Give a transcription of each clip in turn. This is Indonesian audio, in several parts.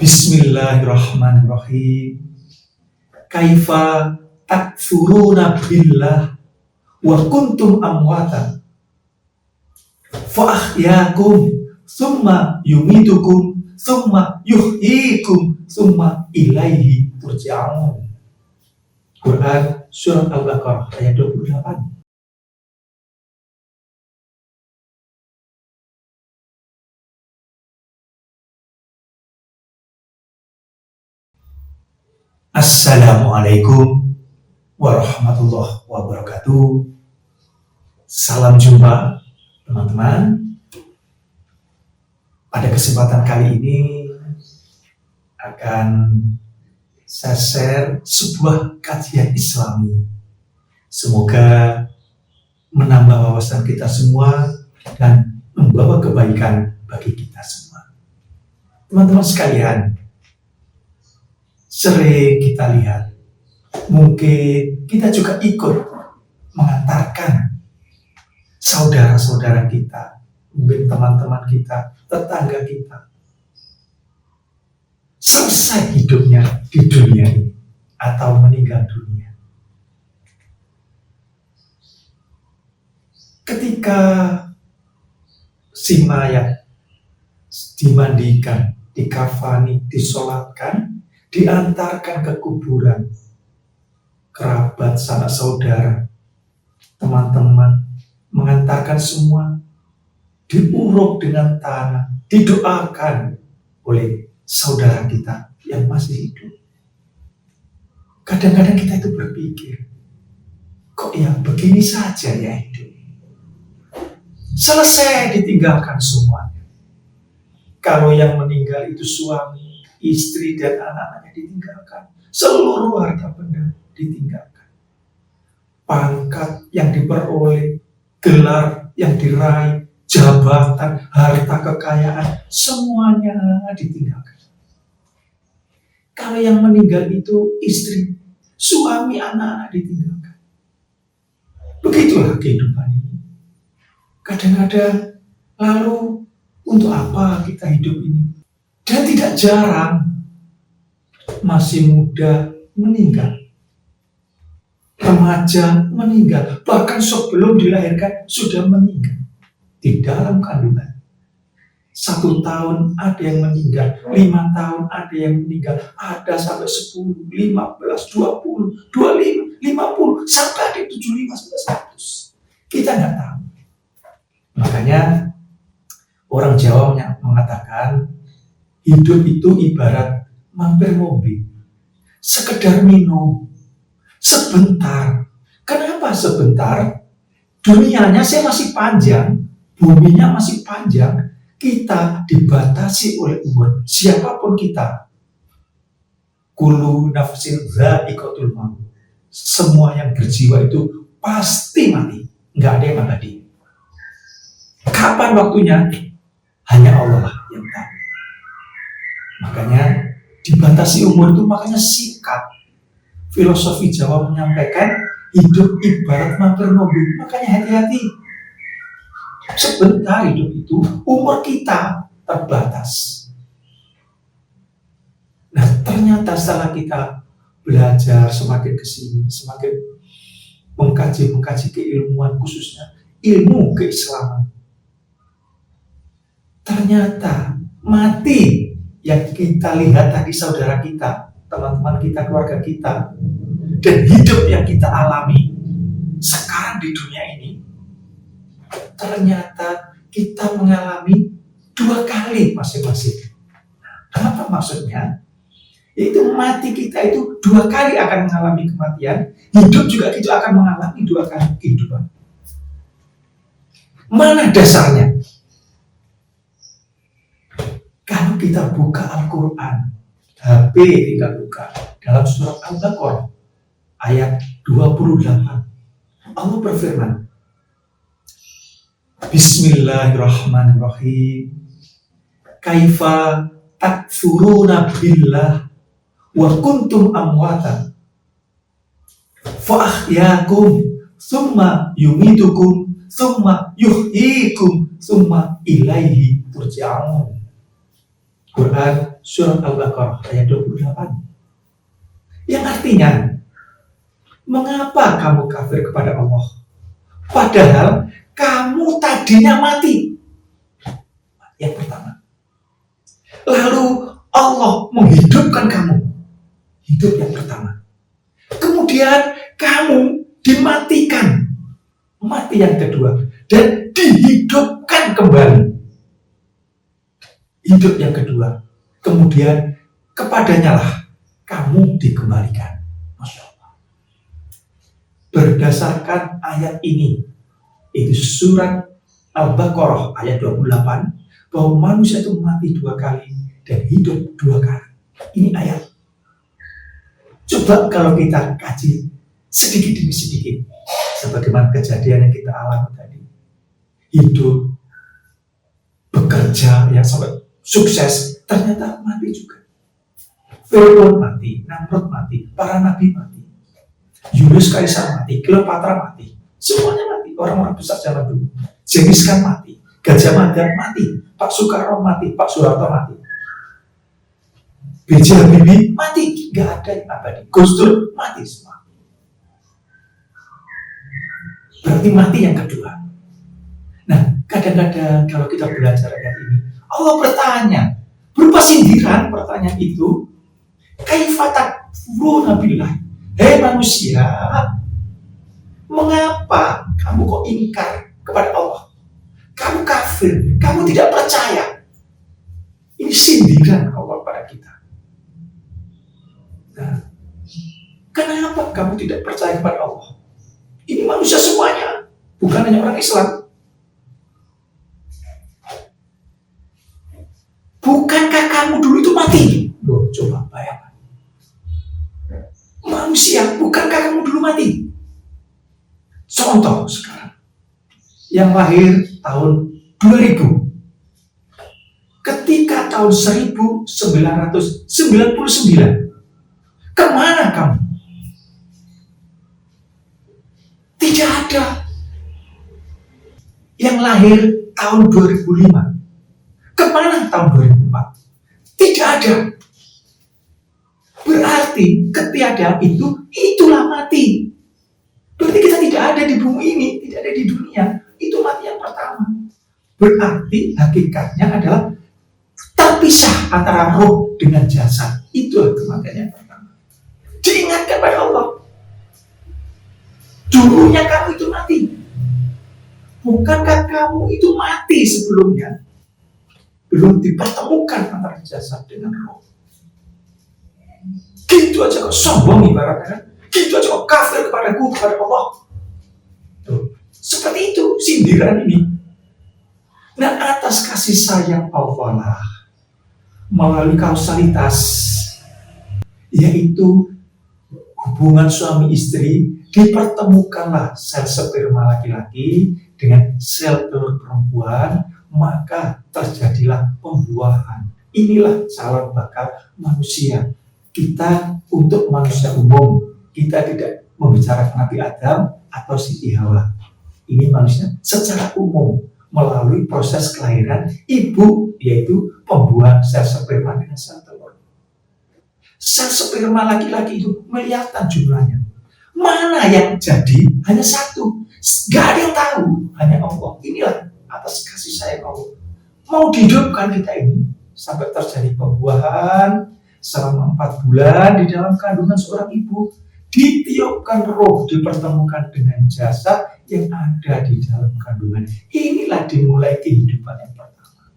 Bismillahirrahmanirrahim. Kaifa takfuruna billah wa kuntum amwatan fa ahyaakum summa yumitukum summa yuhyikum summa ilaihi turja'un. Quran surat Al-Baqarah ayat 28. Assalamualaikum warahmatullahi wabarakatuh. Salam jumpa teman-teman. Pada kesempatan kali ini akan saya share sebuah kajian Islami. Semoga menambah wawasan kita semua dan membawa kebaikan bagi kita semua. Teman-teman sekalian, sering kita lihat, mungkin kita juga ikut mengantarkan saudara-saudara kita, mungkin teman-teman kita, tetangga kita, selesai hidupnya di dunia ini atau meninggal dunia. Ketika si mayat dimandikan, dikafani, disolatkan, diantarkan ke kuburan, kerabat, sanak saudara, teman-teman, mengantarkan semua, diuruk dengan tanah, didoakan oleh saudara kita yang masih hidup. Kadang-kadang kita itu berpikir, kok ya begini saja ya hidup? Selesai ditinggalkan semuanya. Kalau yang meninggal itu suami, istri dan anak-anaknya ditinggalkan, seluruh harta benda ditinggalkan, pangkat yang diperoleh, gelar yang diraih, jabatan, harta kekayaan, semuanya ditinggalkan. Kalau yang meninggal itu istri, suami, anak-anak ditinggalkan. Begitulah kehidupan ini. Kadang-kadang, lalu untuk apa kita hidup ini? Dan tidak jarang masih muda meninggal, remaja meninggal, bahkan sebelum dilahirkan sudah meninggal di dalam kandungan. 1 tahun ada yang meninggal, 5 tahun ada yang meninggal, ada sampai 10, 15, 20, 25, 50, sampai ada 75 sampai 100. Kita nggak tahu. Makanya orang Jawa mengatakan, hidup itu ibarat mampir mobil, sekedar minum, sebentar. Kenapa sebentar? Dunianya sih masih panjang, buminya masih panjang, kita dibatasi oleh umur, siapapun kita. Kullu nafsin dha'iqatul maut. Semua yang berjiwa itu pasti mati, nggak ada yang abadi. Kapan waktunya? Hanya Allah yang tahu. Makanya dibatasi umur itu, makanya sikat. Filosofi Jawa menyampaikan hidup ibarat mampir mobil. Makanya hati-hati. Sebentar hidup itu, umur kita terbatas. Nah, ternyata setelah kita belajar semakin kesini, semakin mengkaji keilmuan, khususnya ilmu keislaman, ternyata mati yang kita lihat tadi saudara kita, teman-teman kita, keluarga kita, dan hidup yang kita alami sekarang di dunia ini, ternyata kita mengalami 2 kali masing-masing. Apa maksudnya? Yaitu mati kita itu 2 kali akan mengalami kematian, hidup juga kita akan mengalami 2 kali kehidupan. Mana dasarnya? Kalau kita buka Al-Quran, HP tinggal buka, dalam surat Al-Baqarah ayat 28, Allah berfirman, Bismillahirrahmanirrahim. Kaifa takfuruna billah wa kuntum amwatan fa ahyaakum summa yumitukum summa yuhyikum summa ilaihi turja'un. Quran surat Al-Baqarah ayat 28. Yang artinya, mengapa kamu kafir kepada Allah? Padahal kamu tadinya mati. Yang pertama. Lalu Allah menghidupkan kamu. Hidup yang pertama. Kemudian kamu dimatikan. Mati yang kedua. Dan dihidupkan kembali. Hidup yang kedua. Kemudian kepadanya lah kamu dikembalikan. Masya Allah. Berdasarkan ayat ini, itu surat Al-Baqarah ayat 28, bahwa manusia itu mati 2 kali dan hidup 2 kali. Ini ayat. Coba kalau kita kaji sedikit demi sedikit, sebagaimana kejadian yang kita alami tadi. Hidup, bekerja, yang sampai sukses, ternyata mati juga. Fir'aun mati, Namrud mati, para nabi mati, Julius Caesar mati, Cleopatra mati, semuanya mati. Orang-orang besar zaman dulu. Genghis Khan mati, Gajah Mada mati, Pak Soekarno mati, Pak Soeharto mati, B.J. Habibie mati, nggak ada yang abadi. Gus Dur mati semua. Berarti mati yang kedua. Nah, kadang-kadang kalau kita belajar ayat ini, Allah bertanya, berupa sindiran pertanyaan itu, kaifa takfuruna billah? Hei manusia, mengapa kamu kok ingkar kepada Allah? Kamu kafir, kamu tidak percaya. Ini sindiran Allah pada kita. Nah, kenapa kamu tidak percaya kepada Allah? Ini manusia semuanya, bukan hanya orang Islam. Bukankah kamu dulu itu mati? Loh, coba bayangkan. Manusia, bukankah kamu dulu mati? Contoh sekarang, yang lahir tahun 2000, ketika tahun 1999, kemana kamu? Tidak ada. Yang lahir tahun 2005, kemana tahun 2004? Tidak ada. Berarti ketiadaan itu, itulah mati. Berarti kita tidak ada di bumi ini, tidak ada di dunia. Itu mati yang pertama. Berarti hakikatnya adalah terpisah antara roh dengan jasad. Itulah kematian yang pertama. Diingatkan pada Allah. Dulunya kamu itu mati. Bukankah kamu itu mati sebelumnya? Belum dipertemukan antara jasad dengan roh. Gitu aja kok sombong ibaratnya. Gitu aja kok kafir kepadaku, kepada Allah. Tuh. Seperti itu sindiran ini. Nah, atas kasih sayang Allah lah, melalui kausalitas, yaitu hubungan suami istri, dipertemukanlah sel sperma laki-laki dengan sel telur perempuan, maka terjadilah pembuahan. Inilah calon bakal manusia. Kita untuk manusia umum, kita tidak membicarakan Nabi Adam atau Siti Hawa. Ini manusia secara umum melalui proses kelahiran ibu, yaitu pembuahan sel sperma dengan sel telur. Sel sperma laki-laki itu miliaran jumlahnya. Mana yang jadi? Hanya satu. Gak ada yang tahu, hanya Allah. Inilah atas kasih sayang Allah. Mau dihidupkan kita ini sampai terjadi pembuahan selama 4 bulan di dalam kandungan seorang ibu, ditiupkan roh, dipertemukan dengan jasad yang ada di dalam kandungan. Inilah dimulai kehidupan yang pertama.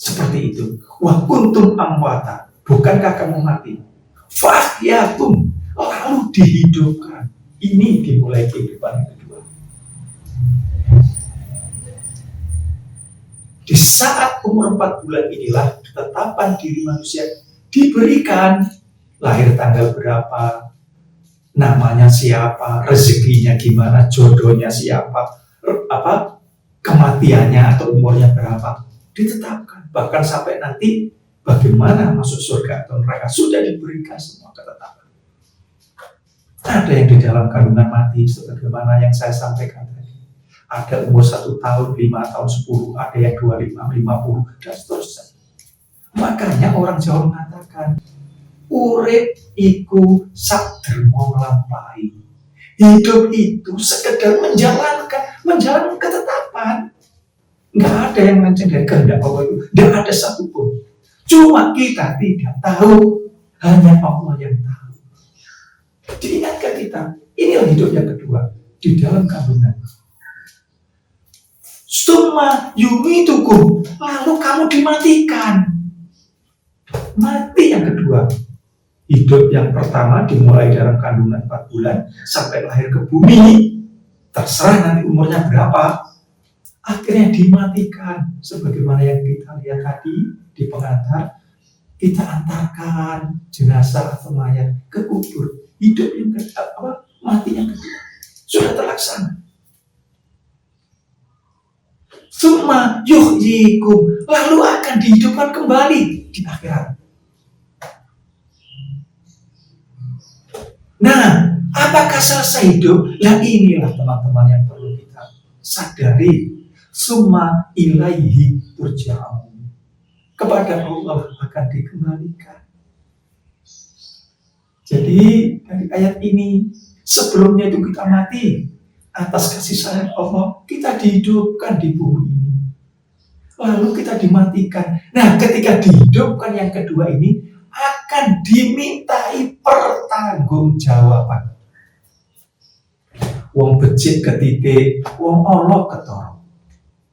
Seperti itu. Wa kuntum amwata, bukankah kamu mati? Fahyatum, lalu dihidupkan. Ini dimulai kehidupan yang kedua. Di saat umur 4 bulan inilah ketetapan diri manusia diberikan. Lahir tanggal berapa, namanya siapa, rezekinya gimana, jodohnya siapa, kematiannya atau umurnya berapa, ditetapkan. Bahkan sampai nanti bagaimana masuk surga atau neraka sudah diberikan semua ketetapan. Ada yang di dalam kandungan mati sebagaimana yang saya sampaikan tadi. Ada umur 1 tahun, 5 tahun, 10, ada yang 25, 50, dan seterusnya. Makanya orang Jawa mengatakan, urip iku sak dermo nglampahi. Hidup itu sekedar menjalankan ketetapan. Nggak ada yang mencegah dari kehendak Allah itu. Nggak ada satupun. Cuma kita tidak tahu. Hanya Allah yang tahu. Diingatkan kita, inilah hidup yang kedua. Di dalam kandungan. Summa yumitukum. Lalu kamu dimatikan. Mati yang kedua. Hidup yang pertama dimulai dalam kandungan 4 bulan sampai lahir ke bumi. Terserah nanti umurnya berapa. Akhirnya dimatikan. Sebagaimana yang kita lihat tadi di pengantar. Kita antarkan jenazah atau mayat ke kubur. Hidup yang kedua, mati yang kedua. Sudah terlaksana. Summa yuhyikum. Lalu akan dihidupkan kembali di akhirat. Nah, apakah selesai hidup? Nah, inilah teman-teman yang perlu kita sadari. Summa ilaihi turja'un. Kepada Allah akan dikembalikan. Jadi dari ayat ini, sebelumnya itu kita mati atas kasih sayang Allah, kita dihidupkan di bumi ini. Lalu kita dimatikan. Nah, ketika dihidupkan yang kedua ini, akan dimintai pertanggungjawaban. Wong becik ketitik, wong olok ketorong.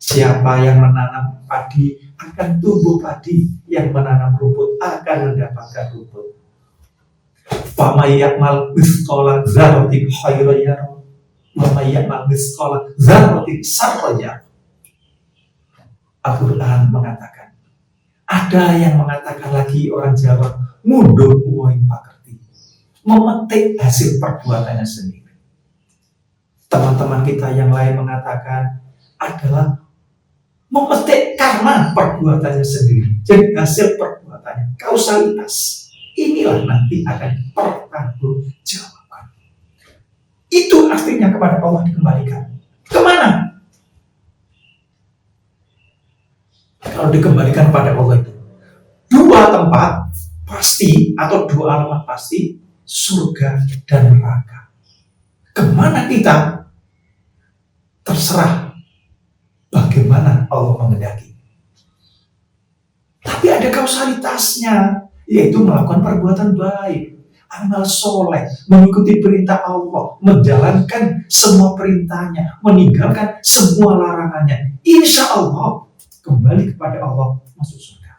Siapa yang menanam padi akan tumbuh padi, yang menanam rumput akan mendapatkan rumput. Faman ya'mal mithqala dzarratin khairan yarah, wa may ya'mal mithqala dzarratin syarran yarah. Al-Quran mengatakan, ada yang mengatakan lagi orang Jawa, mundur uang pakerti, memetik hasil perbuatannya sendiri. Teman-teman kita yang lain mengatakan adalah memetik karena perbuatannya sendiri. Jadi hasil perbuatannya, kausalitas. Inilah nanti akan pertanggungjawaban. Itu artinya kepada Allah dikembalikan. Kemana? Kalau dikembalikan pada Allah itu 2 tempat pasti atau 2 alamat pasti, surga dan neraka. Kemana kita? Terserah bagaimana Allah menghendaki. Tapi ada kausalitasnya, yaitu melakukan perbuatan baik, amal soleh, mengikuti perintah Allah, menjalankan semua perintahnya, meninggalkan semua larangannya. Insya Allah kembali kepada Allah, masuk surga.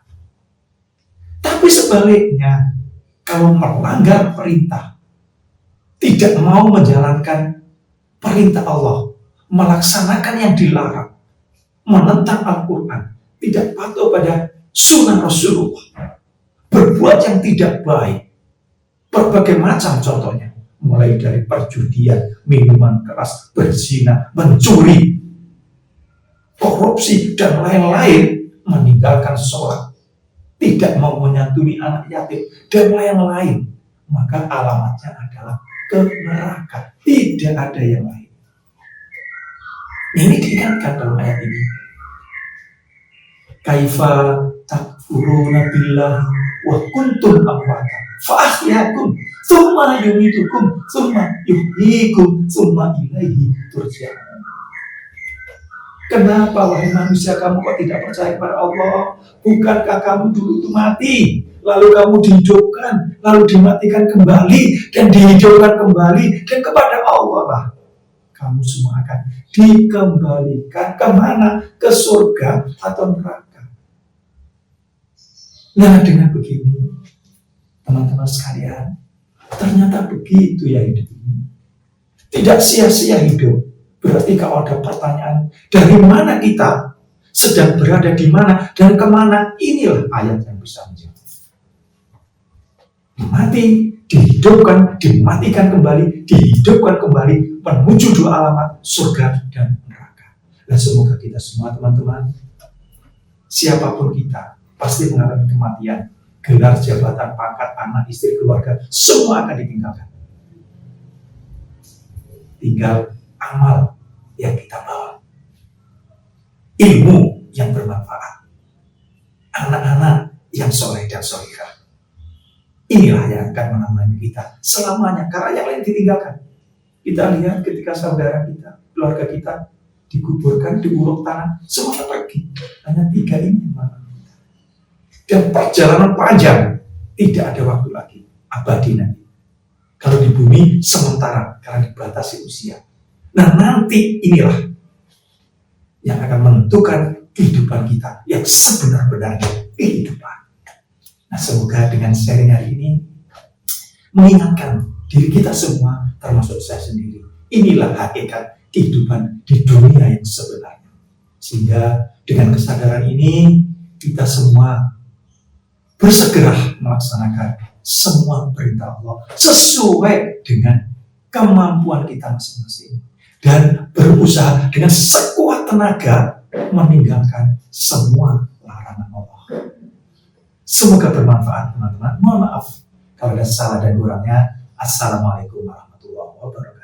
Tapi sebaliknya, kalau melanggar perintah, tidak mau menjalankan perintah Allah, melaksanakan yang dilarang, menentang Al-Quran, tidak patuh pada sunnah Rasulullah, berbuat yang tidak baik, berbagai macam contohnya, mulai dari perjudian, minuman keras, berzina, mencuri, korupsi, dan lain-lain, meninggalkan sholat, tidak mau menyantuni anak yatim, dan lain-lain, maka alamatnya adalah ke neraka. Tidak ada yang lain. Ini diingatkan dalam ayat ini. Kaifa takfuruna billahi wa kuntum amwata fa ahyakum tsumma yumitukum tsumma yuhyikum tsumma ilaihi turja'un. Kenapa wahai manusia kamu kok tidak percaya kepada Allah? Bukankah kamu dulu itu mati, lalu kamu dihidupkan, lalu dimatikan kembali dan dihidupkan kembali, dan kepada Allah lah kamu semua akan dikembalikan. Kemana? Ke surga atau neraka. Nah, dengan begini, teman-teman sekalian, ternyata begitu ya hidup ini. Tidak sia-sia hidup. Berarti kalau ada pertanyaan, dari mana kita, sedang berada di mana, dan kemana, inilah ayat yang bisa menjawab. Mati, dihidupkan, dimatikan kembali, dihidupkan kembali, menuju 2 alamat, surga dan neraka. Dan semoga kita semua teman-teman, siapapun kita, pasti mengalami kematian, gelar, jabatan, pangkat, anak, istri, keluarga, semua akan ditinggalkan. Tinggal amal yang kita bawa. ilmu yang bermanfaat, anak-anak yang soleh dan solehah. Inilah yang akan menemani kita selamanya, karena yang lain ditinggalkan. Kita lihat ketika saudara kita, keluarga kita dikuburkan di uruk tanah, semuanya pergi. Hanya 3 ini yang dan perjalanan panjang, tidak ada waktu lagi, abadi nanti. Kalau di bumi sementara karena dibatasi usia. Nah, nanti inilah yang akan menentukan kehidupan kita yang sebenar-benarnya kehidupan. Nah, semoga dengan sharing hari ini mengingatkan diri kita semua, termasuk saya sendiri. Inilah hakikat kehidupan di dunia yang sebenarnya. Sehingga dengan kesadaran ini kita semua bersegera melaksanakan semua perintah Allah sesuai dengan kemampuan kita masing-masing dan berusaha dengan sekuat tenaga meninggalkan semua larangan Allah. Semoga bermanfaat teman-teman. Mohon maaf kalau ada salah dan kurangnya. Assalamualaikum warahmatullahi wabarakatuh.